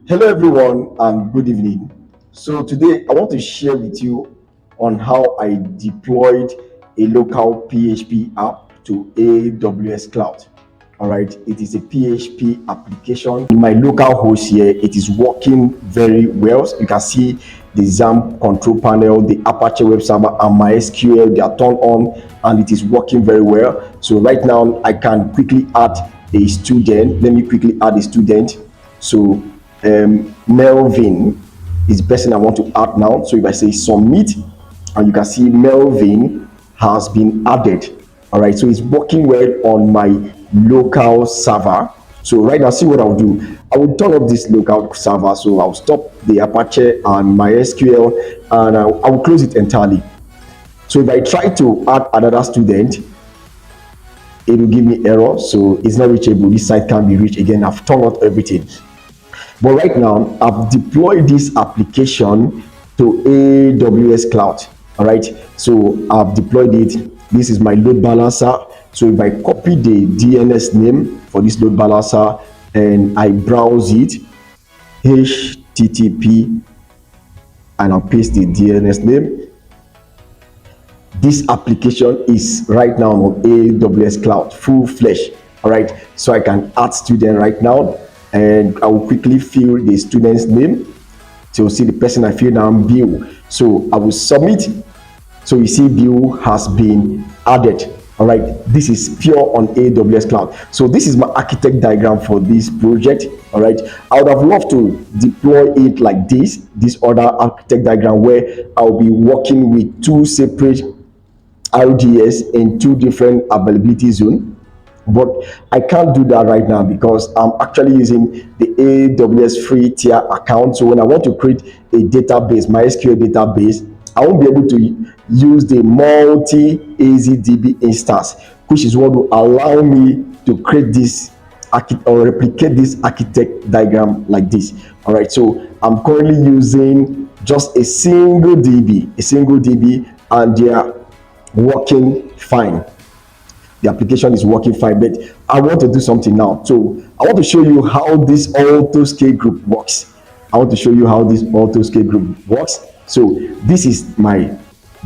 Hello, everyone, and good evening. So, today I want to share with you on how I deployed a local PHP app to AWS Cloud. All right, it is a PHP application in my local host here. It is working very well. You can see the XAMPP control panel, the Apache web server, and MySQL. They are turned on, and it is working very well. So, right now, I can quickly add a student. Let me quickly add a student. So Melvin is the person I want to add now. So if I say submit, and you can see Melvin has been added. All right, so it's working well on my local server. So right now, see what I'll do. I will turn off this local server. So I'll stop the Apache and MySQL, and I will close it entirely. So if I try to add another student, it will give me error. So it's not reachable. This site can't be reached again. I've turned off everything. But right now, I've deployed this application to AWS Cloud. All right. So I've deployed it. This is my load balancer. So if I copy the DNS name for this load balancer and I browse it, HTTP, and I'll paste the DNS name. This application is right now on AWS Cloud, full-fledged. All right. So I can add student right now, and I will quickly fill the student's name. So you see the person I fill now, Bill. So I will submit. So you see Bill has been added. All right, this is pure on AWS Cloud. So this is my architect diagram for this project. All right, I would have loved to deploy it like this other architect diagram where I'll be working with two separate RDS in two different availability zones, but I can't do that right now because I'm actually using the AWS free tier account. So when I want to create a database, MySQL database, I won't be able to use the multi AZDB instance, which is what will allow me to create this or replicate this architect diagram like this. All right, so I'm currently using just a single DB, and they are working fine. The application is working fine, but I want to do something now. So I want to show you how this auto scale group works. So this is my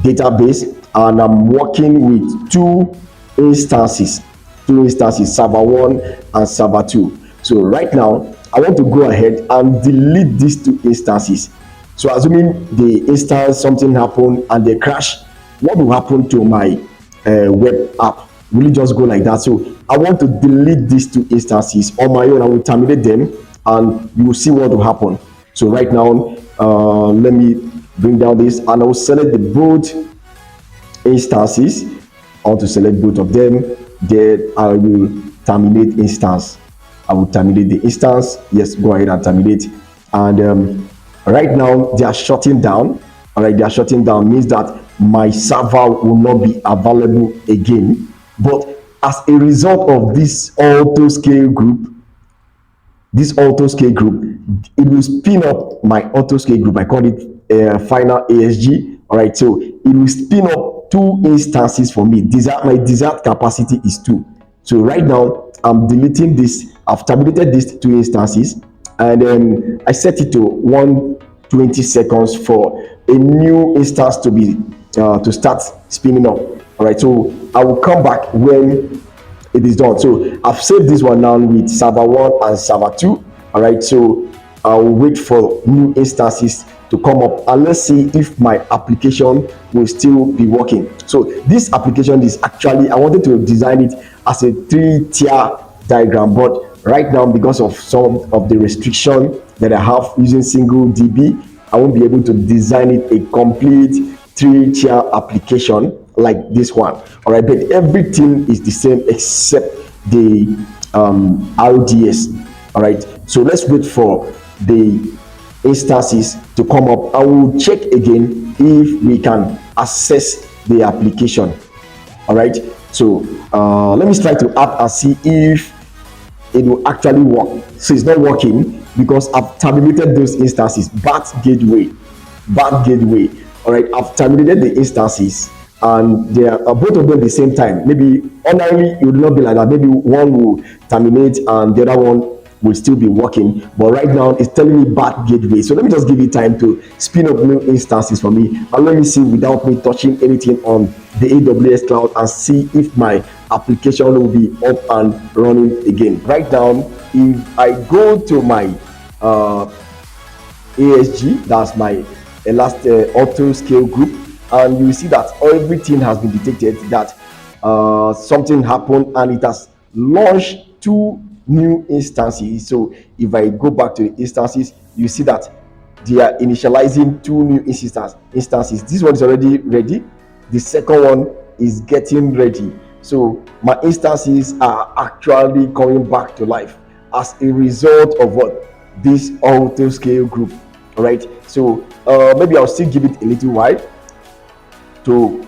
database, and I'm working with two instances, server 1 and server 2. So right now, I want to go ahead and delete these two instances. So assuming the instance, something happened and they crash, what will happen to my web app? Will it just go like that? So I want to delete these two instances on my own. I will terminate them, and you will see what will happen. So right now, let me bring down this, and I will select the both instances. I want to select both of them. Then I will terminate instance. I will terminate the instance. Yes, go ahead and terminate. And right now they are shutting down. All right, they are shutting down means that my server will not be available again. But as a result of this auto scale group, it will spin up my auto scale group. I call it final ASG. All right, so it will spin up two instances for me. My desired capacity is 2. So right now I'm deleting this. I've terminated these two instances, and then I set it to 120 seconds for a new instance to be to start spinning up. All right, so I will come back when it is done. So I've saved this one now with server 1 and server 2. All right, so I'll wait for new instances to come up, and let's see if my application will still be working. So this application is actually, I wanted to design it as a 3-tier diagram, but right now, because of some of the restriction that I have using single DB, I won't be able to design it a complete 3-tier application like this one. All right, but everything is the same except the RDS. All right, so let's wait for the instances to come up. I will check again if we can access the application. All right, so let me try to add and see if it will actually work. So it's not working because I've terminated those instances. Bad gateway. All right, I've terminated the instances, and they are both of them at the same time. Maybe ordinarily it would not be like that. Maybe one will terminate and the other one will still be working. But right now it's telling me bad gateway. So let me just give it time to spin up new instances for me, and let me see without me touching anything on the AWS cloud, and see if my application will be up and running again. Right now, if I go to my ASG, that's my last auto scale group, and you see that everything has been detected, that something happened, and it has launched two new instances. So if I go back to the instances, you see that they are initializing two new instances. This one is already ready, the second one is getting ready. So my instances are actually coming back to life as a result of what? This auto scale group. All right, so maybe I'll still give it a little while to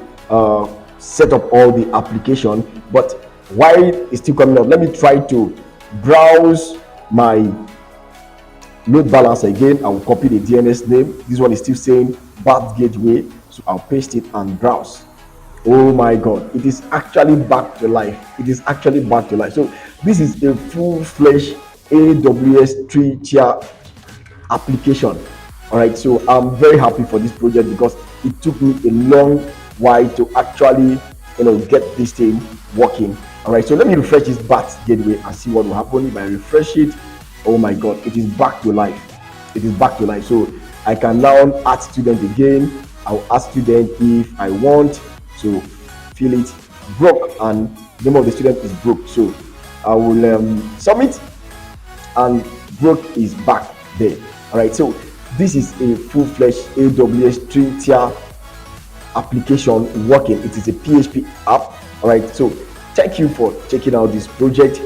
set up all the application, but while it's still coming up, let me try to browse my load balancer again. I will copy the DNS name. This one is still saying bad gateway, so I'll paste it and browse. Oh my god, it is actually back to life. It is actually back to life. So this is a full-fledged AWS 3-tier application. All right, so I'm very happy for this project because it took me a long while to actually get this thing working. All right, so let me refresh this BAT gateway and see what will happen if I refresh it. Oh my god, it is back to life. It is back to life. So I can now add student again. I'll add student if I want to fill it broke, and the name of the student is broke. So I will submit, and broke is back there. All right, so this is a full-fledged AWS 3-tier application working. It is a PHP app. All right, so thank you for checking out this project.